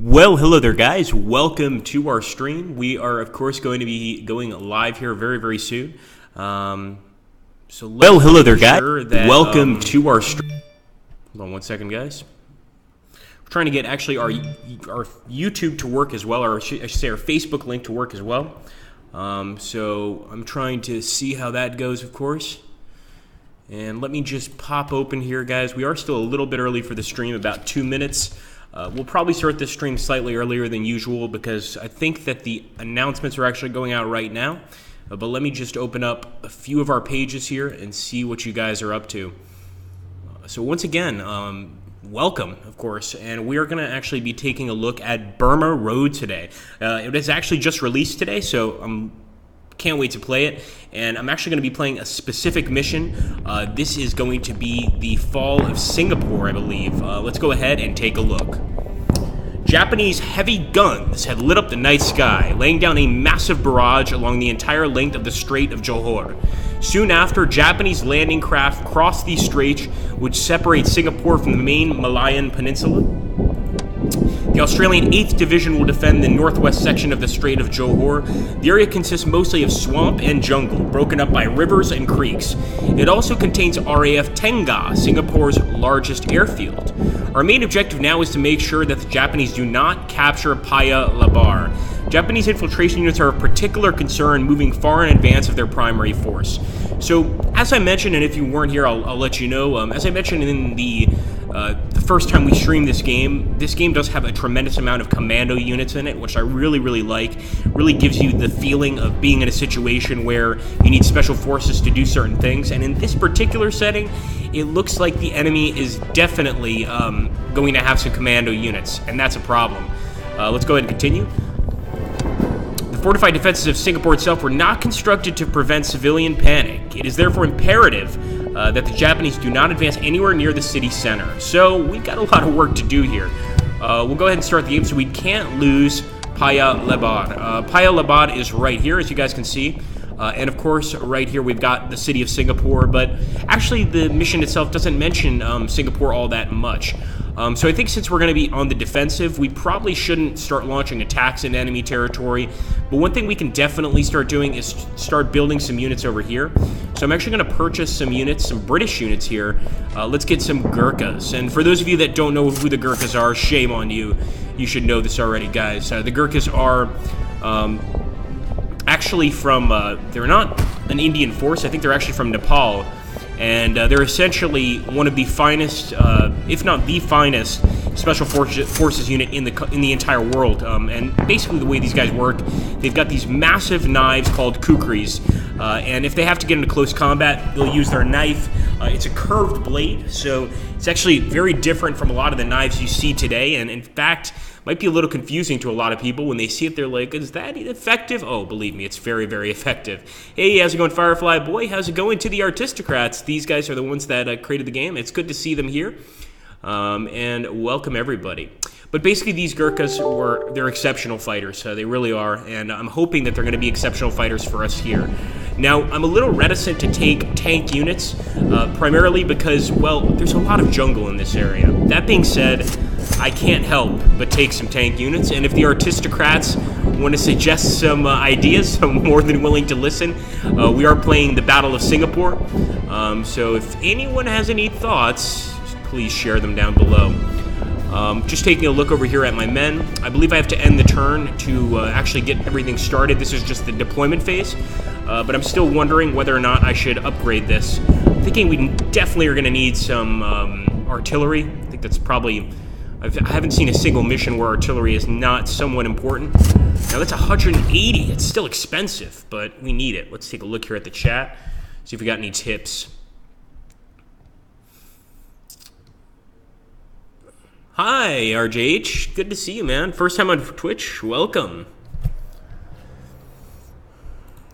Well, hello there, guys. Welcome to our stream. We are, of course, going to be going live here very, very soon. Hello there, guys. Welcome to our stream. Hold on one second, guys. We're trying to get actually our YouTube to work as well, or I should say our Facebook link to work as well. So I'm trying to see how that goes, of course. And let me just pop open here, guys. We are still a little bit early for the stream, about 2 minutes. We'll probably start this stream slightly earlier than usual because I think that the announcements are actually going out right now. But let me just open up a few of our pages here and see what you guys are up to. So once again, welcome, of course. And we are going to actually be taking a look at Burma Road today. It is actually just released today, so can't wait to play it. And I'm actually going to be playing a specific mission. This is going to be the fall of Singapore, I believe. Let's go ahead and take a look. Japanese heavy guns had lit up the night sky, laying down a massive barrage along the entire length of the Strait of Johor. Soon after, Japanese landing craft crossed the strait, which separates Singapore from the main Malayan Peninsula. The Australian 8th Division will defend the northwest section of the Strait of Johor. The area consists mostly of swamp and jungle, broken up by rivers and creeks. It also contains RAF Tengah, Singapore's largest airfield. Our main objective now is to make sure that the Japanese do not capture Paya Lebar. Japanese infiltration units are of particular concern, moving far in advance of their primary force. So, as I mentioned, and if you weren't here, I'll let you know, as I mentioned in the first time we streamed this game does have a tremendous amount of commando units in it, which I really, really like. Really gives you the feeling of being in a situation where you need special forces to do certain things. And in this particular setting, it looks like the enemy is definitely going to have some commando units, and that's a problem. Let's go ahead and continue. The fortified defenses of Singapore itself were not constructed to prevent civilian panic. It is therefore imperative that the Japanese do not advance anywhere near the city center. So we've got a lot of work to do here. We'll go ahead and start the game so we can't lose Paya Lebar. Paya Lebar is right here, as you guys can see. And of course, right here we've got the city of Singapore, but actually the mission itself doesn't mention Singapore all that much. So I think since we're going to be on the defensive, we probably shouldn't start launching attacks in enemy territory. But one thing we can definitely start doing is start building some units over here. So I'm actually going to purchase some units, some British units here. Let's get some Gurkhas. And for those of you that don't know who the Gurkhas are, shame on you. You should know this already, guys. The Gurkhas are actually from, they're not an Indian force. I think they're actually from Nepal. And they're essentially one of the finest, if not the finest, special forces unit in the entire world. And basically the way these guys work, they've got these massive knives called kukris. And if they have to get into close combat, they'll use their knife. It's a curved blade, so it's actually very different from a lot of the knives you see today. And in fact, might be a little confusing to a lot of people. When they see it, they're like, is that effective? Oh, believe me, it's very, very effective. Hey, how's it going, Firefly Boy? How's it going to the Artistocrats? These guys are the ones that created the game. It's good to see them here. And welcome, everybody. But basically, these Gurkhas they're exceptional fighters. They really are. And I'm hoping that they're going to be exceptional fighters for us here. Now, I'm a little reticent to take tank units, primarily because, well, there's a lot of jungle in this area. That being said, I can't help but take some tank units, and if the Artistocrats want to suggest some ideas, I'm more than willing to listen. We are playing the Battle of Singapore, so if anyone has any thoughts, please share them down below. Just taking a look over here at my men. I believe I have to end the turn to actually get everything started. This is just the deployment phase, but I'm still wondering whether or not I should upgrade this. I'm thinking we definitely are going to need some artillery. I think that's probably... I haven't seen a single mission where artillery is not somewhat important. Now that's 180. It's still expensive, but we need it. Let's take a look here at the chat. See if we got any tips. Hi, RJH. Good to see you, man. First time on Twitch. Welcome.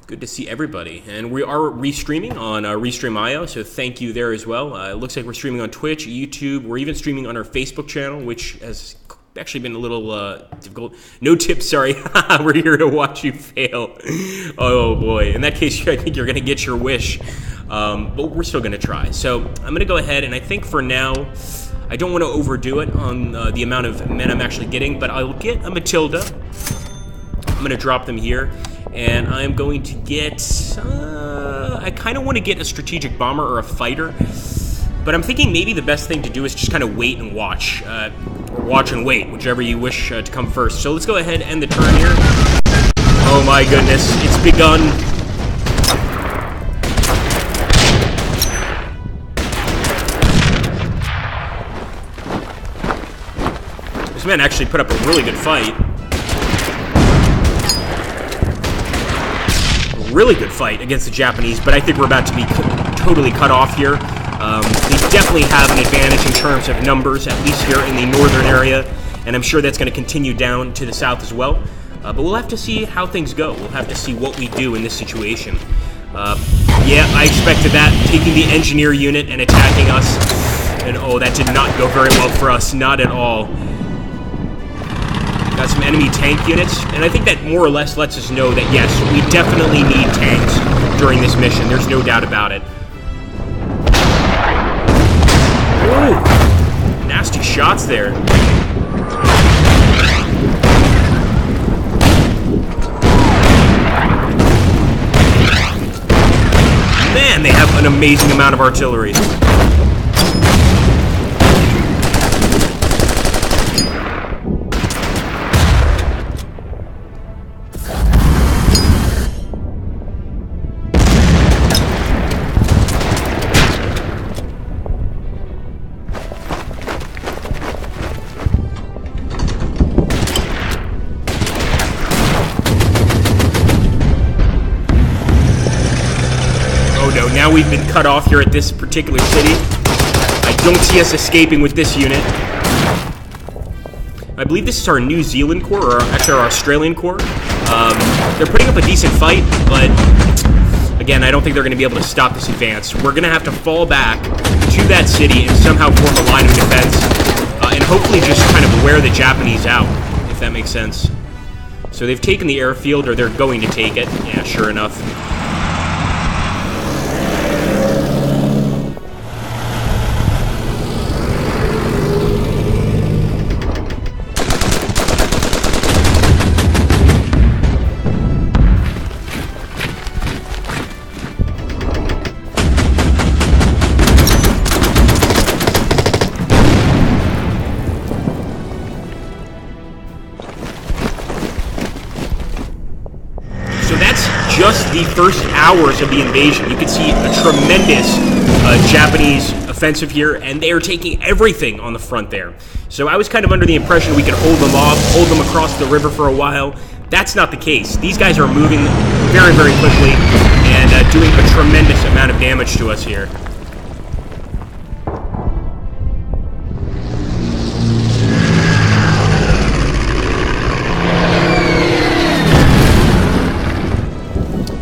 Good to see everybody. And we are restreaming on Restream.io, so thank you there as well. It looks like we're streaming on Twitch, YouTube. We're even streaming on our Facebook channel, which has actually been a little difficult. No tips, sorry. We're here to watch you fail. Oh, boy. In that case, I think you're going to get your wish. But we're still going to try. So I'm going to go ahead, and I think for now, I don't want to overdo it on the amount of men I'm actually getting, but I'll get a Matilda. I'm going to drop them here, and I'm going to get... I kind of want to get a strategic bomber or a fighter, but I'm thinking maybe the best thing to do is just kind of wait and watch, or watch and wait, whichever you wish to come first. So let's go ahead and end the turn here. Oh my goodness, it's begun. This man actually put up a really good fight. Really good fight against the Japanese, but I think we're about to be totally cut off here. They definitely have an advantage in terms of numbers, at least here in the northern area, and I'm sure that's going to continue down to the south as well. But we'll have to see how things go. We'll have to see what we do in this situation. Yeah, I expected that, taking the engineer unit and attacking us, and oh, that did not go very well for us, not at all. Got some enemy tank units, and I think that more or less lets us know that, yes, we definitely need tanks during this mission. There's no doubt about it. Ooh, nasty shots there. Man, they have an amazing amount of artillery. Now we've been cut off here at this particular city. I don't see us escaping with this unit. I believe this is our New Zealand Corps, or actually our Australian Corps. They're putting up a decent fight, but again, I don't think they're going to be able to stop this advance. We're going to have to fall back to that city and somehow form a line of defense, and hopefully just kind of wear the Japanese out, if that makes sense. So they've taken the airfield, or they're going to take it. Yeah, sure enough. Just the first hours of the invasion, you can see a tremendous Japanese offensive here, and they are taking everything on the front there. So I was kind of under the impression we could hold them off, hold them across the river for a while. That's not the case. These guys are moving very, very quickly and doing a tremendous amount of damage to us here.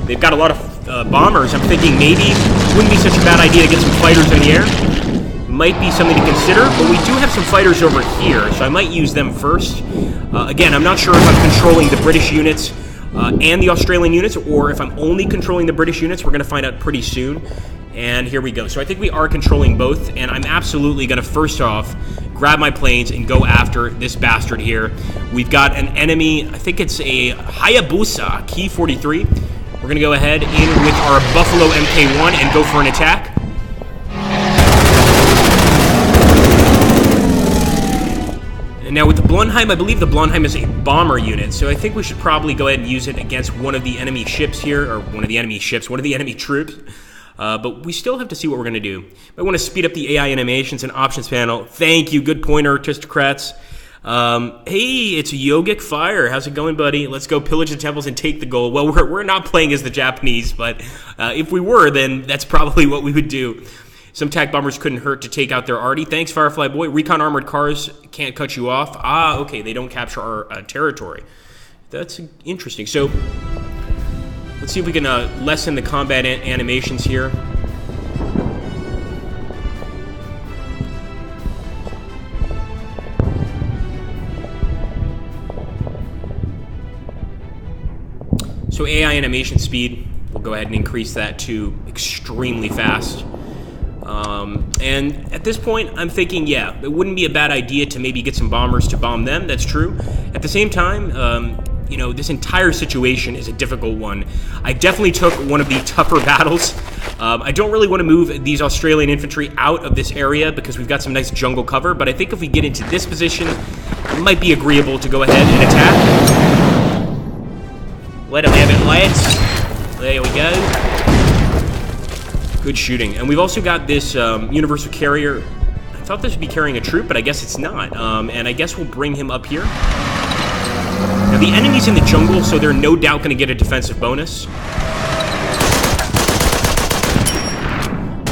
They've got a lot of bombers. I'm thinking maybe it wouldn't be such a bad idea to get some fighters in the air. Might be something to consider, but we do have some fighters over here, so I might use them first. Again, I'm not sure if I'm controlling the British units and the Australian units, or if I'm only controlling the British units. We're going to find out pretty soon. And here we go. So I think we are controlling both, and I'm absolutely going to, first off, grab my planes and go after this bastard here. We've got an enemy, I think it's a Hayabusa, Key 43. We're going to go ahead in with our Buffalo Mk1 and go for an attack. And now with the Blunheim, I believe the Blunheim is a bomber unit, so I think we should probably go ahead and use it against one of the enemy ships here, or one of the enemy troops. But we still have to see what we're going to do. I want to speed up the AI animations and options panel. Thank you, good pointer, aristocrats. Hey, it's Yogic Fire. How's it going, buddy? Let's go pillage the temples and take the gold. Well, we're not playing as the Japanese, but if we were, then that's probably what we would do. Some TAC bombers couldn't hurt to take out their arty. Thanks, Firefly Boy. Recon armored cars can't cut you off. Ah, okay, they don't capture our territory. That's interesting. So let's see if we can lessen the combat animations here. So AI animation speed, we'll go ahead and increase that to extremely fast. And at this point, I'm thinking, yeah, it wouldn't be a bad idea to maybe get some bombers to bomb them. That's true. At the same time, you know, this entire situation is a difficult one. I definitely took one of the tougher battles. I don't really want to move these Australian infantry out of this area because we've got some nice jungle cover, but I think if we get into this position, it might be agreeable to go ahead and attack. Let them have it, lads. There we go. Good shooting. And we've also got this universal carrier. I thought this would be carrying a troop, but I guess it's not. And I guess we'll bring him up here. Now, the enemy's in the jungle, so they're no doubt going to get a defensive bonus.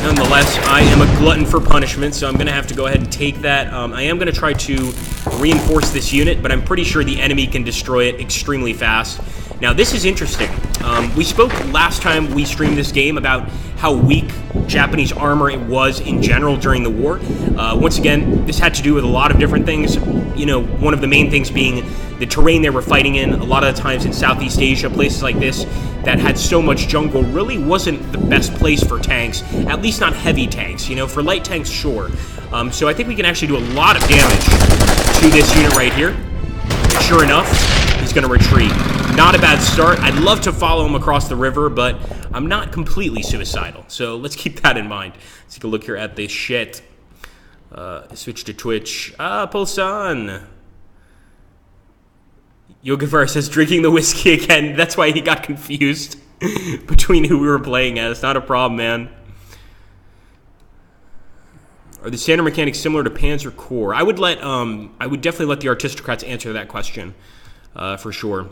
Nonetheless, I am a glutton for punishment, so I'm going to have to go ahead and take that. I am going to try to reinforce this unit, but I'm pretty sure the enemy can destroy it extremely fast. Now, this is interesting. We spoke last time we streamed this game about how weak Japanese armor it was in general during the war. Once again, this had to do with a lot of different things. You know, one of the main things being the terrain they were fighting in. A lot of the times in Southeast Asia, places like this that had so much jungle really wasn't the best place for tanks, at least not heavy tanks. You know, for light tanks, sure. So I think we can actually do a lot of damage to this unit right here. Sure enough, he's going to retreat. Not a bad start. I'd love to follow him across the river, but I'm not completely suicidal. So let's keep that in mind. Let's take a look here at this shit. Switch to Twitch. Pulsan. Yogavar says, drinking the whiskey again. That's why he got confused between who we were playing as. Not a problem, man. Are the standard mechanics similar to Panzer Corps? I would definitely let the aristocrats answer that question, for sure.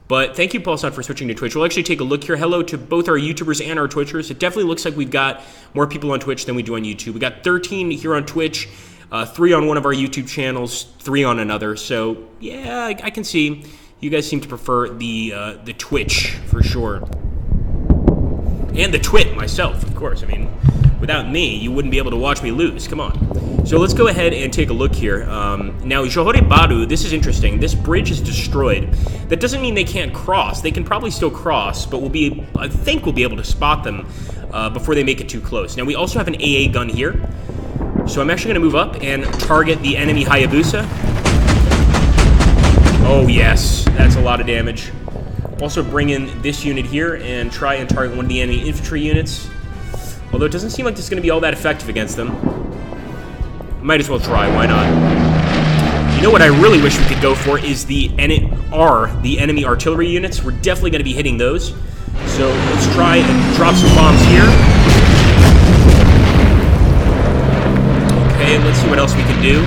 But thank you, Paulson, for switching to Twitch. We'll actually take a look here. Hello to both our YouTubers and our Twitchers. It definitely looks like we've got more people on Twitch than we do on YouTube. We got 13 here on Twitch, 3 on one of our YouTube channels, 3 on another. So yeah, I can see you guys seem to prefer the Twitch for sure, and the Twit myself, of course. I mean, without me, you wouldn't be able to watch me lose. Come on. So let's go ahead and take a look here. Now, Johore Baru, this is interesting. This bridge is destroyed. That doesn't mean they can't cross. They can probably still cross, but I think we'll be able to spot them before they make it too close. Now, we also have an AA gun here. So I'm actually going to move up and target the enemy Hayabusa. Oh, yes. That's a lot of damage. Also bring in this unit here and try and target one of the enemy infantry units. Although it doesn't seem like this is going to be all that effective against them. Might as well try, why not? You know what I really wish we could go for is the enemy artillery units. We're definitely going to be hitting those. So let's try and drop some bombs here. Okay, let's see what else we can do.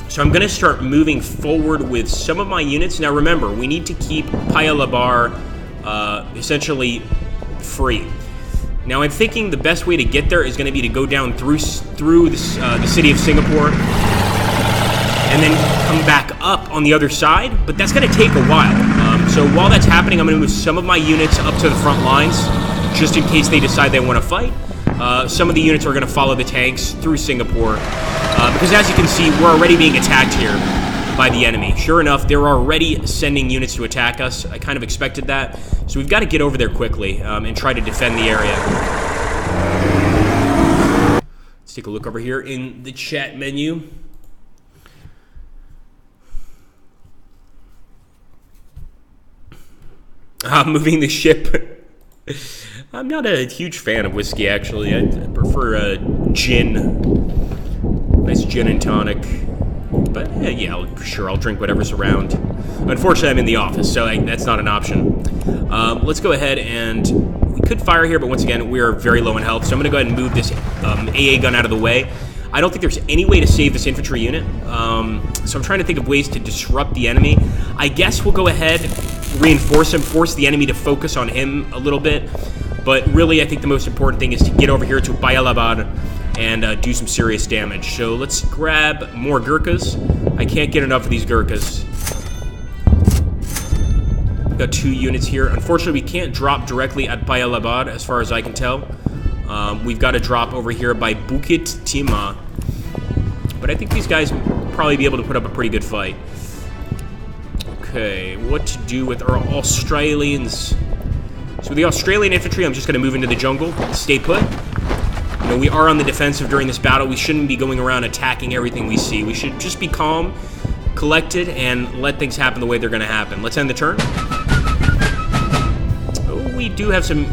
So I'm going to start moving forward with some of my units. Now remember, we need to keep Paya Lebar essentially free. Now I'm thinking the best way to get there is going to be to go down through the city of Singapore and then come back up on the other side, but that's going to take a while. So while that's happening, I'm going to move some of my units up to the front lines just in case they decide they want to fight. Some of the units are going to follow the tanks through Singapore because as you can see, we're already being attacked here by the enemy. Sure enough, they're already sending units to attack us. I kind of expected that. So we've got to get over there quickly and try to defend the area. Let's take a look over here in the chat menu. Moving the ship. I'm not a huge fan of whiskey, actually. I prefer gin. Nice gin and tonic. But yeah, sure, I'll drink whatever's around. Unfortunately, I'm in the office, so that's not an option. Let's go ahead and... We could fire here, but once again, we are very low in health, so I'm going to go ahead and move this AA gun out of the way. I don't think there's any way to save this infantry unit, so I'm trying to think of ways to disrupt the enemy. I guess we'll go ahead, reinforce him, force the enemy to focus on him a little bit, but really I think the most important thing is to get over here to Bayalabad and do some serious damage. So let's grab more Gurkhas. I can't get enough of these Gurkhas. We've got 2 units here. Unfortunately, we can't drop directly at Bayalabad, as far as I can tell. We've got to drop over here by Bukit Timah. But I think these guys will probably be able to put up a pretty good fight. Okay, what to do with our Australians? So with the Australian infantry, I'm just going to move into the jungle, stay put. You know, we are on the defensive during this battle. We shouldn't be going around attacking everything we see. We should just be calm, collected, and let things happen the way they're going to happen. Let's end the turn. Oh, we do have some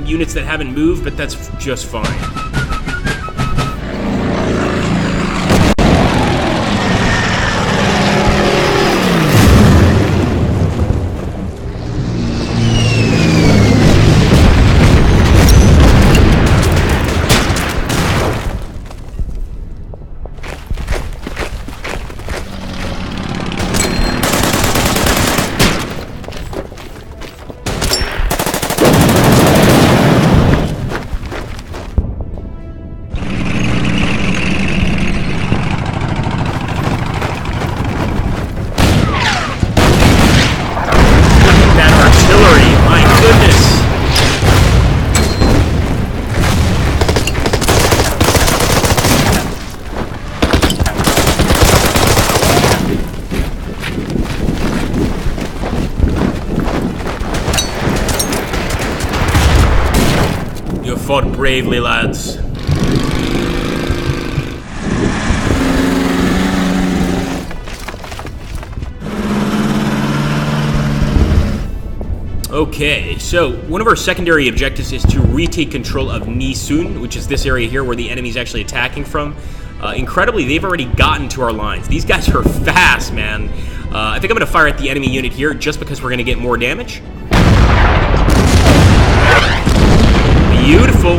units that haven't moved, but that's just fine. Fought bravely, lads. Okay, so one of our secondary objectives is to retake control of Nisun, which is this area here where the enemy's actually attacking from. Incredibly, they've already gotten to our lines. These guys are fast, man. I think I'm going to fire at the enemy unit here just because we're going to get more damage. Beautiful.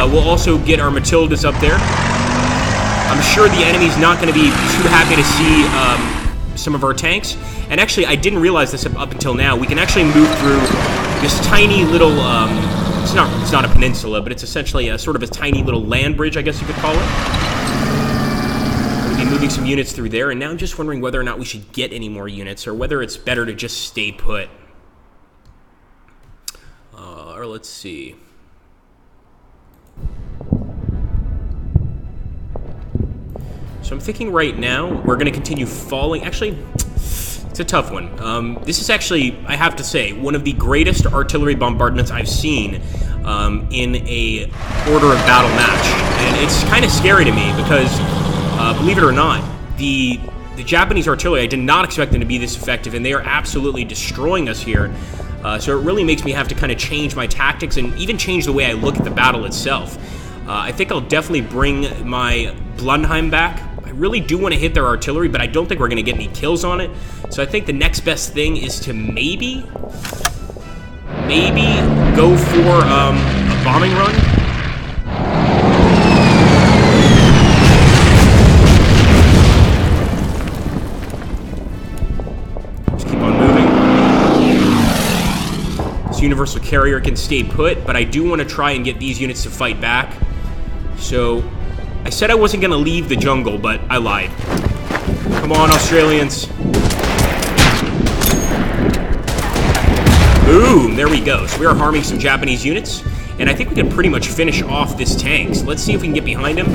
We'll also get our Matildas up there. I'm sure the enemy's not going to be too happy to see some of our tanks. And actually, I didn't realize this up until now. We can actually move through this tiny little, it's not a peninsula, but it's essentially a sort of a tiny little land bridge, I guess you could call it. We'll be moving some units through there, and now I'm just wondering whether or not we should get any more units, or whether it's better to just stay put. Or let's see. So I'm thinking right now we're going to continue falling. Actually, it's a tough one. This is actually, I have to say, one of the greatest artillery bombardments I've seen in a order of battle match. And it's kind of scary to me because, believe it or not, the Japanese artillery, I did not expect them to be this effective, and they are absolutely destroying us here. So it really makes me have to kind of change my tactics and even change the way I look at the battle itself. I think I'll definitely bring my Blundheim back. I really do want to hit their artillery, but I don't think we're going to get any kills on it. So I think the next best thing is to maybe go for a bombing run. Just keep on moving. This universal carrier can stay put, but I do want to try and get these units to fight back. So I said I wasn't going to leave the jungle, but I lied. Come on, Australians. Boom, there we go. So we are harming some Japanese units, and I think we can pretty much finish off this tank. So let's see if we can get behind him.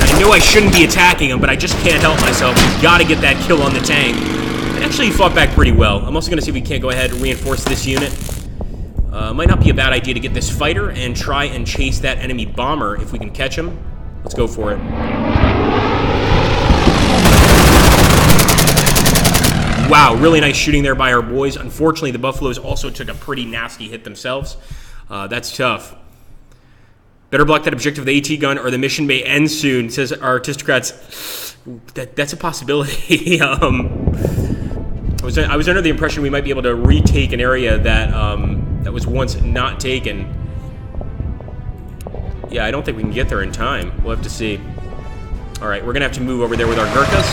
I know I shouldn't be attacking him, but I just can't help myself. We've got to get that kill on the tank. And actually, he fought back pretty well. I'm also going to see if we can't go ahead and reinforce this unit. Might not be a bad idea to get this fighter and try and chase that enemy bomber if we can catch him. Let's go for it. Wow, really nice shooting there by our boys. Unfortunately, the Buffaloes also took a pretty nasty hit themselves. That's tough. Better block that objective with the AT gun or the mission may end soon, says our aristocrats. That's a possibility. I was under the impression we might be able to retake an area that that was once not taken. Yeah, I don't think we can get there in time. We'll have to see. All right, we're gonna have to move over there with our Gurkhas.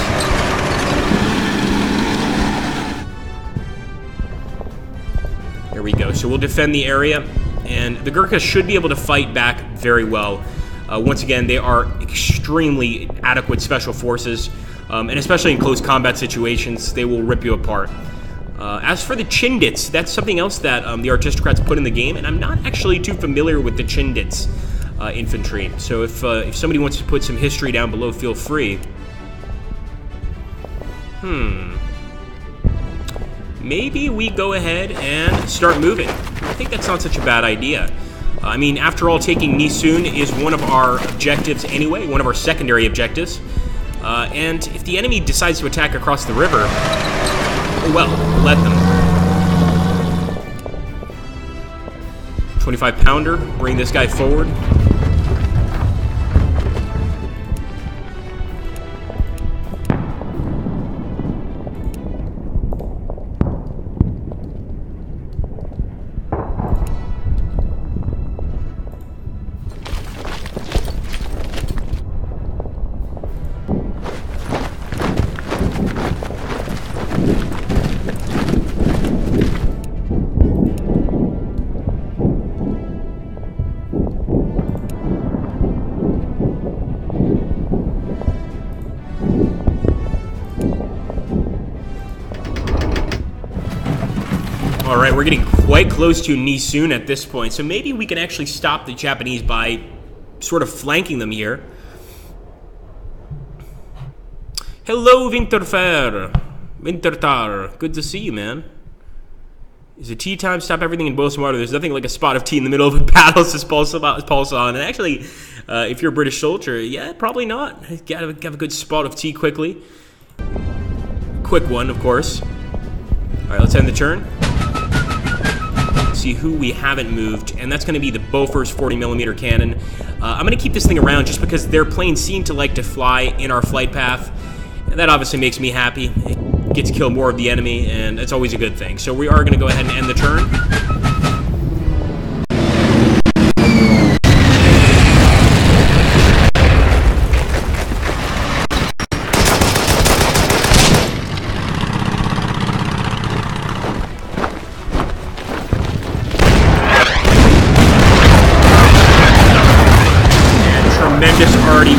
There we go. So we'll defend the area, and the Gurkhas should be able to fight back very well. Once again, they are extremely adequate special forces. And especially in close combat situations, they will rip you apart. As for the Chindits, that's something else that the aristocrats put in the game, and I'm not actually too familiar with the Chindits infantry. So if somebody wants to put some history down below, feel free. maybe we go ahead and start moving. I think that's not such a bad idea. I mean, after all, taking Nisun is one of our objectives anyway, one of our secondary objectives. And if the enemy decides to attack across the river, well, let them. 25-pounder, bring this guy forward. Alright, we're getting quite close to Nisun at this point, so maybe we can actually stop the Japanese by sort of flanking them here. Hello, Wintertar. Good to see you, man. Is it tea time? Stop everything and boil some water. There's nothing like a spot of tea in the middle of a battle, says Paulson. And actually, if you're a British soldier, yeah, probably not. Gotta have a good spot of tea quickly. Quick one, of course. Alright, let's end the turn. See who we haven't moved, and that's going to be the Bofors 40mm cannon. I'm going to keep this thing around just because their planes seem to like to fly in our flight path. And that obviously makes me happy. It gets to kill more of the enemy, and it's always a good thing. So we are going to go ahead and end the turn.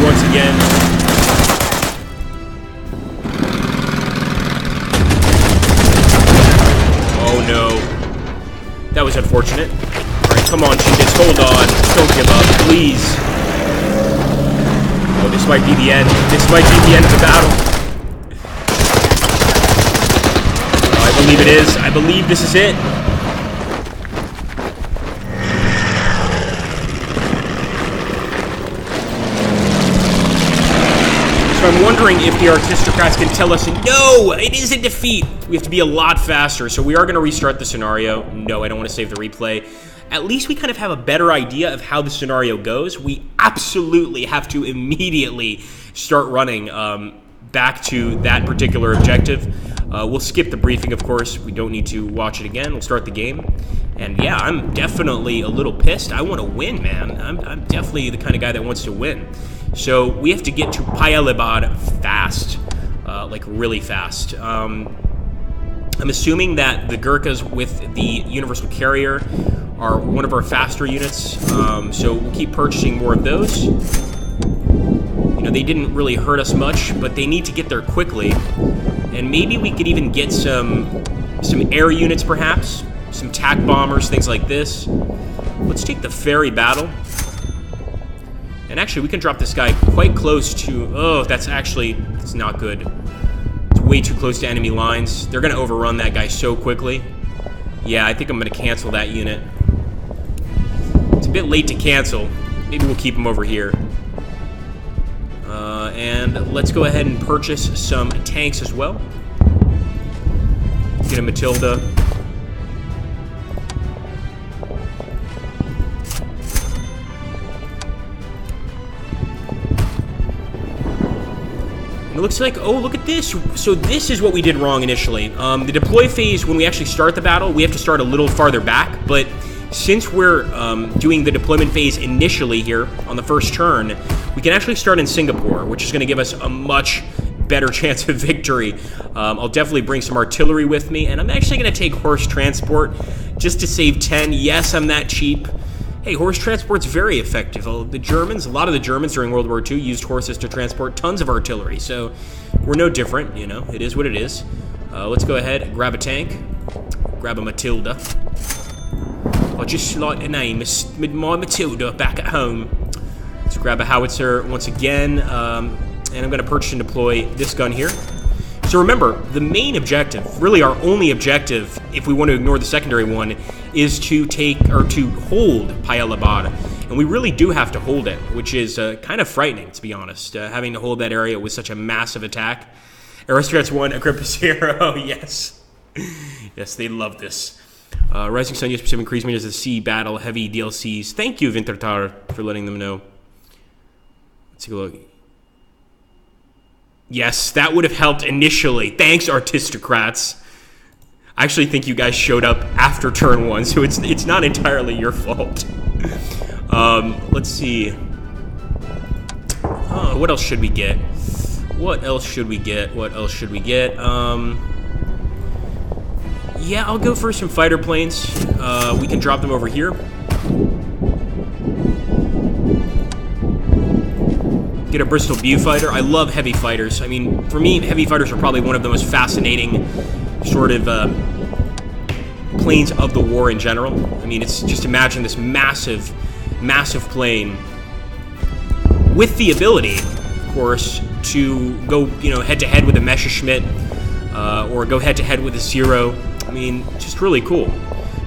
Once again. Oh no. That was unfortunate. Alright, come on, Chindits, hold on. Don't give up, please. Oh, this might be the end. This might be the end of the battle. Oh, I believe it is. I believe this is it. So I'm wondering if the aristocrats can tell us, no, it is a defeat. We have to be a lot faster. So we are going to restart the scenario. No, I don't want to save the replay. At least we kind of have a better idea of how the scenario goes. We absolutely have to immediately start running back to that particular objective. We'll skip the briefing, of course. We don't need to watch it again. We'll start the game. And yeah, I'm definitely a little pissed. I want to win, man. I'm definitely the kind of guy that wants to win. So we have to get to Payalibad fast, like really fast. I'm assuming that the Gurkhas with the Universal Carrier are one of our faster units, so we'll keep purchasing more of those. You know, they didn't really hurt us much, but they need to get there quickly. And maybe we could even get some air units, perhaps. Some TAC bombers, things like this. Let's take the ferry battle. And actually, we can drop this guy quite close to... Oh, that's not good. It's way too close to enemy lines. They're going to overrun that guy so quickly. Yeah, I think I'm going to cancel that unit. It's a bit late to cancel. Maybe we'll keep him over here. And let's go ahead and purchase some tanks as well. Get a Matilda. And it looks like, oh, look at this. So this is what we did wrong initially. The deploy phase, when we actually start the battle, we have to start a little farther back, but since we're doing the deployment phase initially here on the first turn, we can actually start in Singapore, which is going to give us a much better chance of victory. I'll definitely bring some artillery with me, and I'm actually going to take horse transport just to save 10. Yes, I'm that cheap. Hey, horse transport's very effective. A lot of the Germans during World War II used horses to transport tons of artillery, so we're no different, you know, it is what it is. Let's go ahead and grab a tank, grab a Matilda. I just like the name, my Matilda back at home. Let's grab a howitzer once again, and I'm going to purchase and deploy this gun here. So remember, the main objective, really our only objective, if we want to ignore the secondary one, is to hold Payalabad. And we really do have to hold it, which is kind of frightening, to be honest, having to hold that area with such a massive attack. Aristocrats 1, Agrippa 0, yes. Yes, they love this. Rising Sun, yes, Pacific increased meters of the sea battle, heavy DLCs. Thank you, Vintertar, for letting them know. Let's take a look. Yes, that would have helped initially. Thanks, Artistocrats. I actually think you guys showed up after turn 1, so it's not entirely your fault. Let's see. What else should we get? What else should we get? What else should we get? Yeah, I'll go for some fighter planes. We can drop them over here. Get a Bristol Bu fighter. I love heavy fighters. I mean, for me, heavy fighters are probably one of the most fascinating sort of planes of the war in general. I mean, it's just imagine this massive, massive plane with the ability, of course, to go, head-to-head with a Messerschmitt or go head-to-head with a Zero. I mean, just really cool.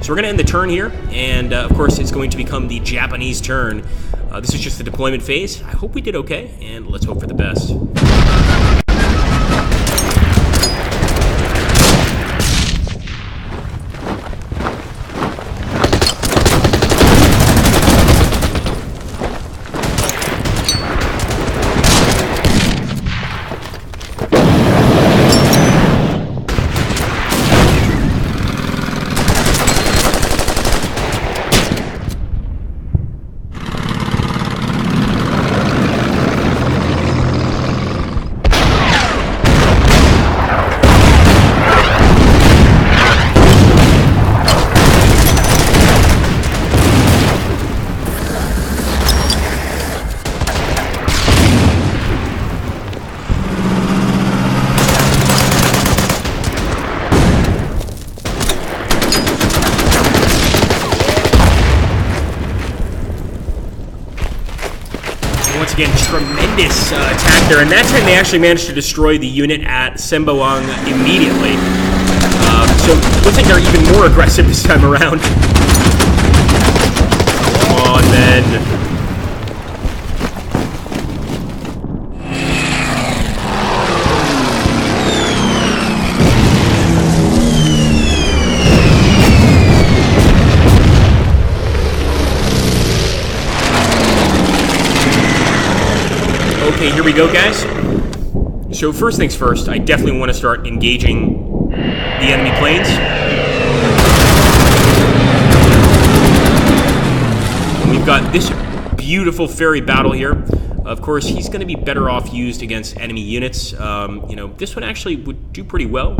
So we're going to end the turn here, and of course, it's going to become the Japanese turn. This is just the deployment phase. I hope we did okay, and let's hope for the best. Once again, tremendous attack there, and that time they actually managed to destroy the unit at Sembawang immediately. So looks like they're even more aggressive this time around. Come on, then. Okay, here we go, guys. So first things first, I definitely want to start engaging the enemy planes. And we've got this beautiful ferry battle here. Of course, he's going to be better off used against enemy units. This one actually would do pretty well.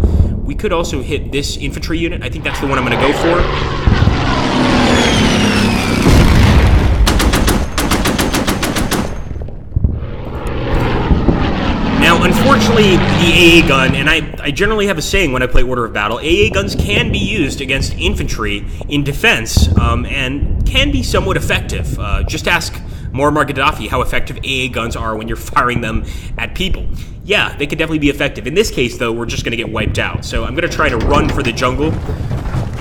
We could also hit this infantry unit. I think that's the one I'm going to go for. Unfortunately, the AA gun, and I generally have a saying when I play Order of Battle, AA guns can be used against infantry in defense, and can be somewhat effective. Just ask Muammar Gaddafi how effective AA guns are when you're firing them at people. Yeah, they could definitely be effective. In this case, though, we're just going to get wiped out. So I'm going to try to run for the jungle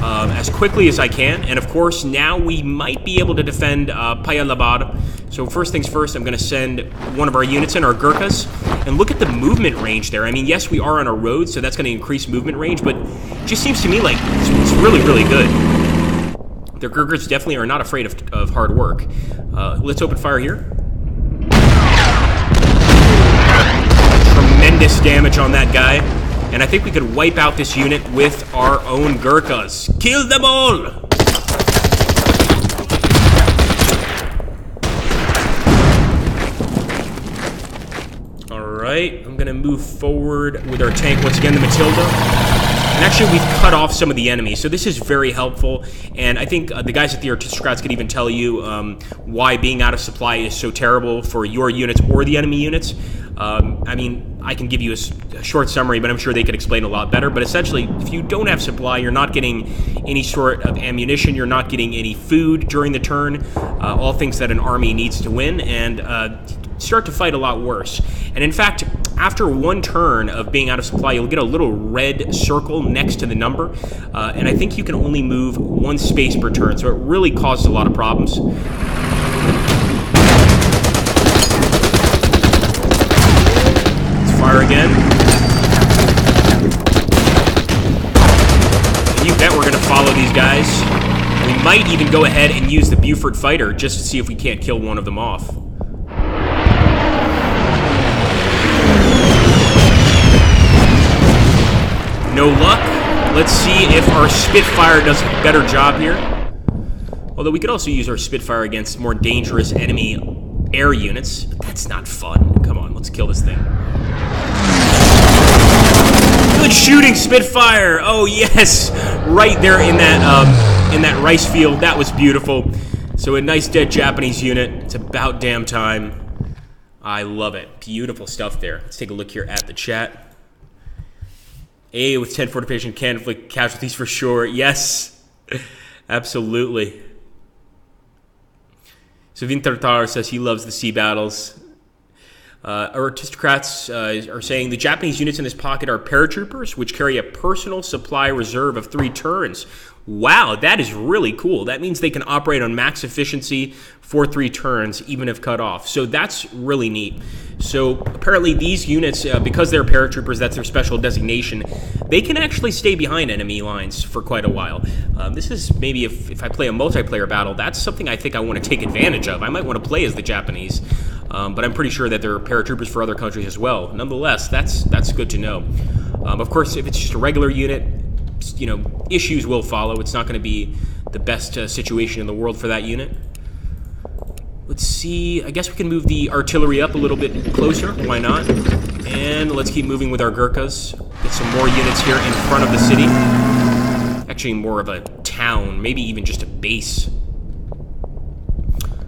as quickly as I can, and of course, now we might be able to defend Payalabad. So first things first, I'm going to send one of our units in, our Gurkhas, and look at the movement range there. I mean, yes, we are on a road, so that's going to increase movement range, but it just seems to me like it's really, really good. The Gurkhas definitely are not afraid of hard work. Let's open fire here. Tremendous damage on that guy, and I think we could wipe out this unit with our own Gurkhas. Kill them all! Alright, I'm going to move forward with our tank once again, the Matilda. And actually, we've cut off some of the enemies, so this is very helpful. And I think the guys at the Artistocrats could even tell you why being out of supply is so terrible for your units or the enemy units. I mean, I can give you a short summary, but I'm sure they could explain a lot better. But essentially, if you don't have supply, you're not getting any sort of ammunition, you're not getting any food during the turn, all things that an army needs to win, and start to fight a lot worse. And in fact, after one turn of being out of supply, you'll get a little red circle next to the number, and I think you can only move one space per turn, so it really causes a lot of problems. Let's fire again. And you bet we're going to follow these guys. We might even go ahead and use the Buford fighter just to see if we can't kill one of them off. No luck. Let's see if our Spitfire does a better job here. Although we could also use our Spitfire against more dangerous enemy air units. But that's not fun. Come on, let's kill this thing. Good shooting, Spitfire! Oh, yes! Right there in that rice field. That was beautiful. So a nice dead Japanese unit. It's about damn time. I love it. Beautiful stuff there. Let's take a look here at the chat. A with 10 fortification can inflict casualties for sure. Yes, absolutely. So Vintartar says he loves the sea battles. Aristocrats are saying the Japanese units in this pocket are paratroopers, which carry a personal supply reserve of 3 turns. Wow, that is really cool. That means they can operate on max efficiency for 3 turns, even if cut off. So that's really neat. So apparently these units, because they're paratroopers, that's their special designation, they can actually stay behind enemy lines for quite a while. This is maybe if I play a multiplayer battle, that's something I think I want to take advantage of. I might want to play as the Japanese, but I'm pretty sure that there are paratroopers for other countries as well. Nonetheless, that's good to know. Of course, if it's just a regular unit, you know, issues will follow. It's not going to be the best situation in the world for that unit. Let's see. I guess we can move the artillery up a little bit closer. Why not? And let's keep moving with our Gurkhas. Get some more units here in front of the city. Actually, more of a town, maybe even just a base.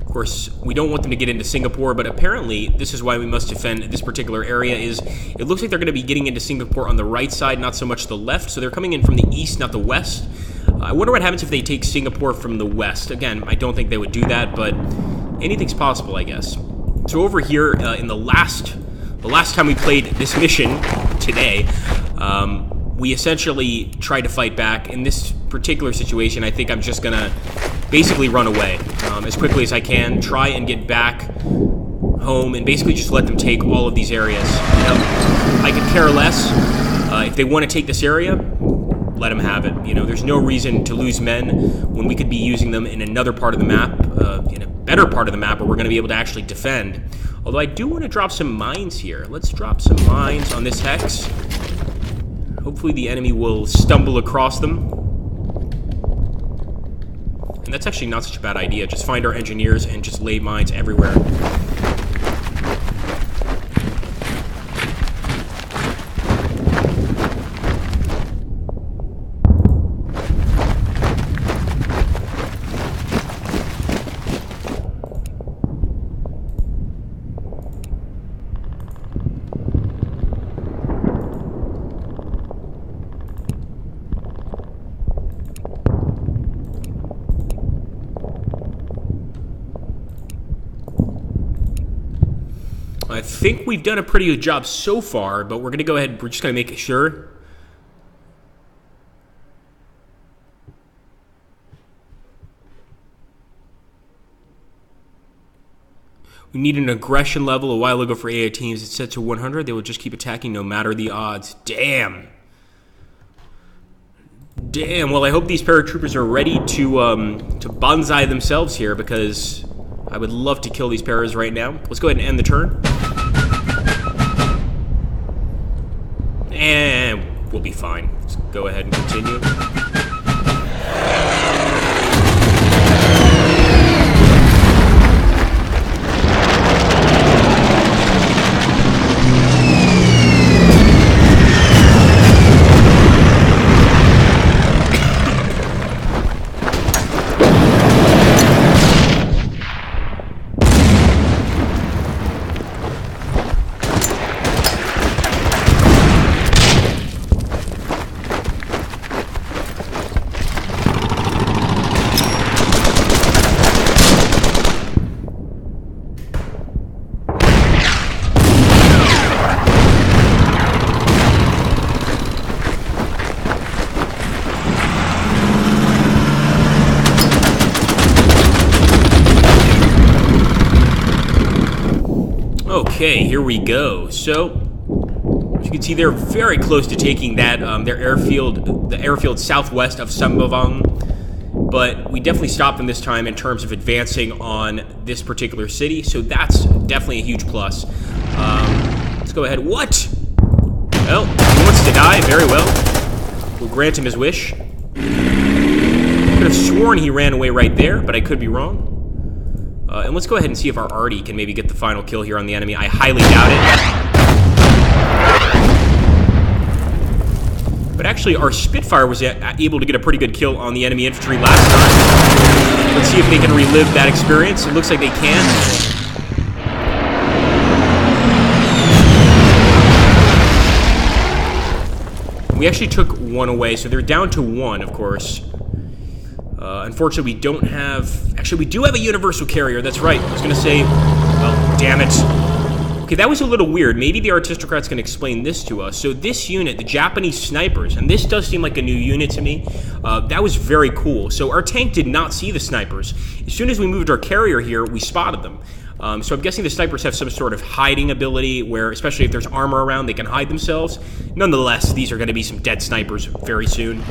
Of course, we don't want them to get into Singapore, but apparently this is why we must defend this particular area. It looks like they're going to be getting into Singapore on the right side, not so much the left. So they're coming in from the east, not the west. I wonder what happens if they take Singapore from the west. Again, I don't think they would do that, but anything's possible, I guess. So over here, in the last time we played this mission today, we essentially tried to fight back. In this particular situation, I think I'm just going to basically run away as quickly as I can, try and get back home, and basically just let them take all of these areas. You know, I could care less. If they want to take this area, let them have it. You know, there's no reason to lose men when we could be using them in another part of the map, in a better part of the map where we're going to be able to actually defend. Although I do want to drop some mines here. Let's drop some mines on this hex. Hopefully the enemy will stumble across them. And that's actually not such a bad idea. Just find our engineers and just lay mines everywhere. I think we've done a pretty good job so far, but we're going to go ahead, we're just going to make sure. We need an aggression level. A while ago for AI teams, it's set to 100. They will just keep attacking no matter the odds. Damn. Damn. Well, I hope these paratroopers are ready to bonsai themselves here, because I would love to kill these paras right now. Let's go ahead and end the turn. And we'll be fine. Let's go ahead and continue. Okay, here we go. So, as you can see, they're very close to taking that, their airfield, the airfield southwest of Sambavang. But we definitely stopped them this time in terms of advancing on this particular city. So that's definitely a huge plus. Let's go ahead. What? Well, he wants to die. Very well. We'll grant him his wish. I could have sworn he ran away right there, but I could be wrong. And let's go ahead and see if our Artie can maybe get the final kill here on the enemy. I highly doubt it. But actually, our Spitfire was able to get a pretty good kill on the enemy infantry last time. Let's see if they can relive that experience. It looks like they can. We actually took one away, so they're down to one, of course. Unfortunately, we don't have... Actually, we do have a universal carrier. That's right. I was going to say... Oh, damn it. Okay, that was a little weird. Maybe the aristocrats can explain this to us. So this unit, the Japanese snipers, and this does seem like a new unit to me, that was very cool. So our tank did not see the snipers. As soon as we moved our carrier here, we spotted them. So I'm guessing the snipers have some sort of hiding ability where, especially if there's armor around, they can hide themselves. Nonetheless, these are going to be some dead snipers very soon.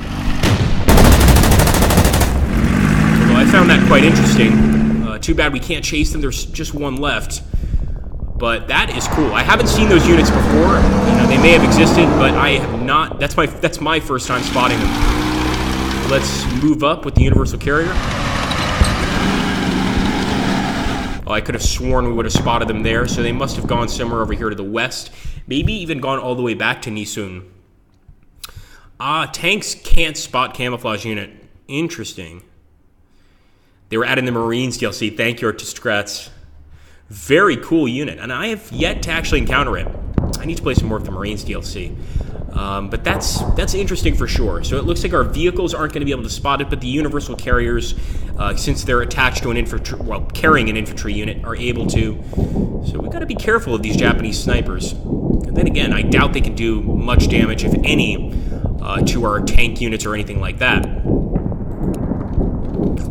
I found that quite interesting. Too bad we can't chase them. There's just one left. But that is cool. I haven't seen those units before. You know, they may have existed, but I have not. That's my first time spotting them. Let's move up with the universal carrier. Oh, I could have sworn we would have spotted them there, so they must have gone somewhere over here to the west. Maybe even gone all the way back to Nisun. Tanks can't spot camouflage unit. Interesting. They were adding the Marines DLC. Thank you, aristocrats. Very cool unit, and I have yet to actually encounter it. I need to play some more of the Marines DLC. But that's interesting for sure. So it looks like our vehicles aren't going to be able to spot it, but the universal carriers, since they're attached to an infantry, well, carrying an infantry unit, are able to. So we've got to be careful of these Japanese snipers. And then again, I doubt they can do much damage, if any, to our tank units or anything like that.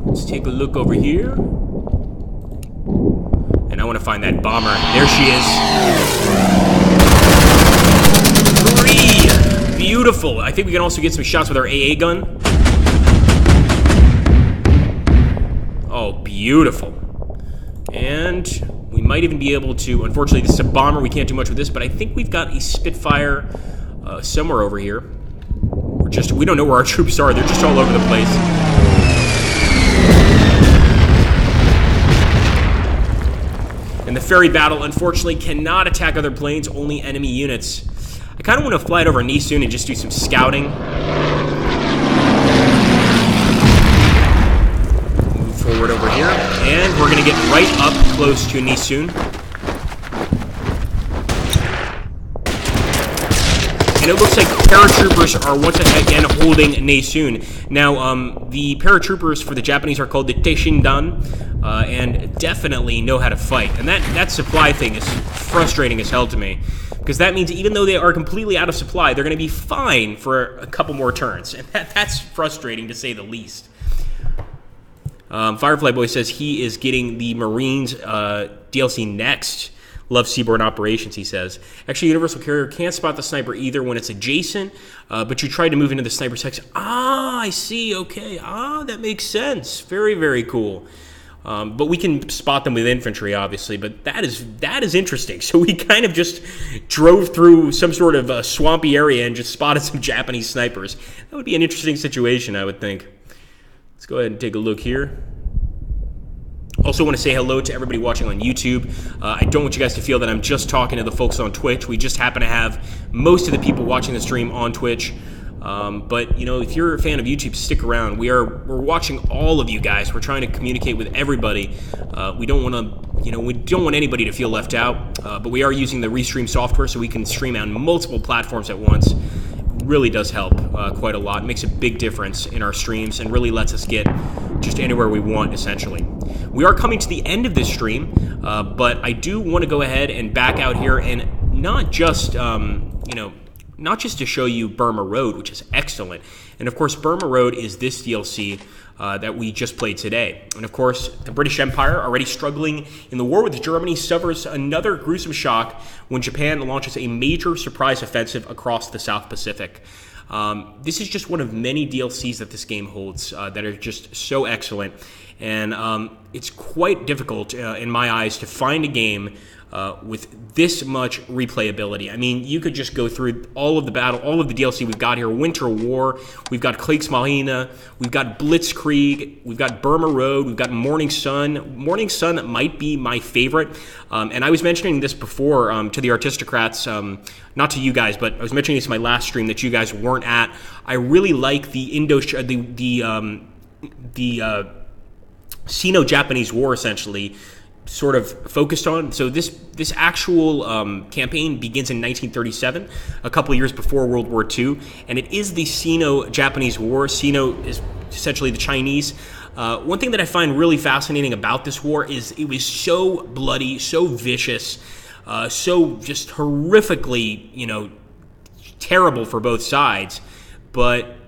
Let's take a look over here. And I want to find that bomber. There she is. 3! Beautiful. I think we can also get some shots with our AA gun. Oh, beautiful. And we might even be able to... Unfortunately, this is a bomber. We can't do much with this, but I think we've got a Spitfire somewhere over here. We don't know where our troops are. They're just all over the place. And the ferry battle, unfortunately, cannot attack other planes, only enemy units. I kind of want to fly it over Nisun and just do some scouting. Move forward over here, and we're going to get right up close to Nisun. And it looks like paratroopers are once again holding Nisun. Now, the paratroopers for the Japanese are called the Teishindan, and definitely know how to fight. And that supply thing is frustrating as hell to me, because that means even though they are completely out of supply, they're going to be fine for a couple more turns. And that's frustrating, to say the least. Firefly Boy says he is getting the Marines DLC next. Love seaborne operations, he says. Actually, Universal Carrier can't spot the sniper either when it's adjacent, but you try to move into the sniper section. I see, okay. That makes sense. Very, very cool. But we can spot them with infantry, obviously, but that is interesting. So we kind of just drove through some sort of swampy area and just spotted some Japanese snipers. That would be an interesting situation, I would think. Let's go ahead and take a look here. Also want to say hello to everybody watching on YouTube. I don't want you guys to feel that I'm just talking to the folks on Twitch. We just happen to have most of the people watching the stream on Twitch. But, you know, if you're a fan of YouTube, stick around. We're watching all of you guys. We're trying to communicate with everybody. We don't want anybody to feel left out. But we are using the Restream software so we can stream on multiple platforms at once. Really does help quite a lot. It makes a big difference in our streams and really lets us get just anywhere we want, essentially. We are coming to the end of this stream, but I do want to go ahead and back out here and not just, not just to show you Burma Road, which is excellent. And of course, Burma Road is this DLC. that we just played today. And of course, the British Empire, already struggling in the war with Germany, suffers another gruesome shock when Japan launches a major surprise offensive across the South Pacific. This is just one of many DLCs that this game holds that are just so excellent. And it's quite difficult, in my eyes, to find a game with this much replayability. I mean, you could just go through all of the DLC we've got here. Winter War, we've got Kriegsmarine, we've got Blitzkrieg, we've got Burma Road, we've got Morning Sun. Morning Sun might be my favorite. And I was mentioning this before to the Artistocrats, not to you guys, but I was mentioning this in my last stream that you guys weren't at. I really like the Sino-Japanese War, essentially, sort of focused on. So this actual campaign begins in 1937, a couple of years before World War II, and it is the Sino-Japanese War. Sino is essentially the Chinese. One thing that I find really fascinating about this war is it was so bloody, so vicious, so just horrifically, terrible for both sides, but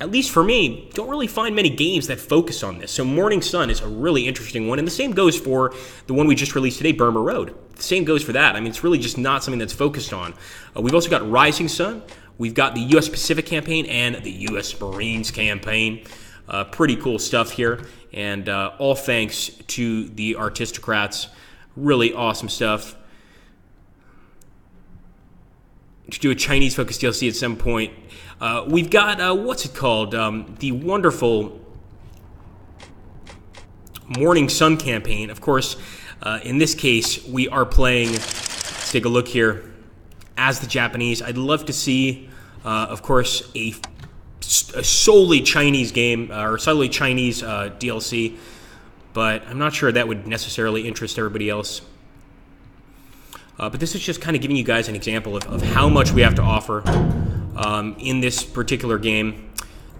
at least for me, don't really find many games that focus on this. So Morning Sun is a really interesting one, and the same goes for the one we just released today, Burma Road. The same goes for that. I mean, it's really just not something that's focused on. We've also got Rising Sun. We've got the U.S. Pacific campaign and the U.S. Marines campaign. Pretty cool stuff here, and all thanks to the Artistocrats. Really awesome stuff. To do a Chinese-focused DLC at some point. We've got, what's it called? The wonderful Morning Sun campaign. Of course, in this case, we are playing, let's take a look here, as the Japanese. I'd love to see, of course, a solely Chinese game, or solely Chinese DLC, but I'm not sure that would necessarily interest everybody else. But this is just kind of giving you guys an example of how much we have to offer in this particular game.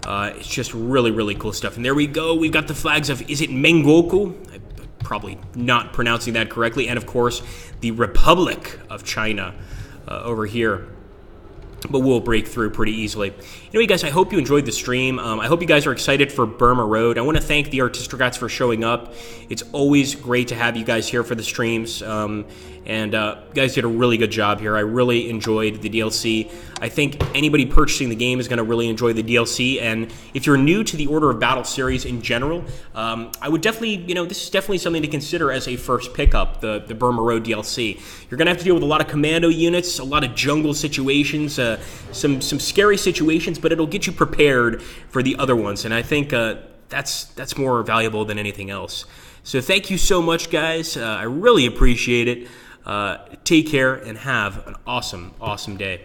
It's just really, really cool stuff. And there we go. We've got the flags of, is it Mengoku? I'm probably not pronouncing that correctly. And, of course, the Republic of China over here. But we'll break through pretty easily. Anyway, guys, I hope you enjoyed the stream. I hope you guys are excited for Burma Road. I want to thank the Artistocrats for showing up. It's always great to have you guys here for the streams. And you guys did a really good job here. I really enjoyed the DLC. I think anybody purchasing the game is going to really enjoy the DLC. And if you're new to the Order of Battle series in general, I would definitely, this is definitely something to consider as a first pickup, the Burma Road DLC. You're going to have to deal with a lot of commando units, a lot of jungle situations, some scary situations, but it'll get you prepared for the other ones. And I think that's more valuable than anything else. So thank you so much, guys. I really appreciate it. Take care and have an awesome, awesome day.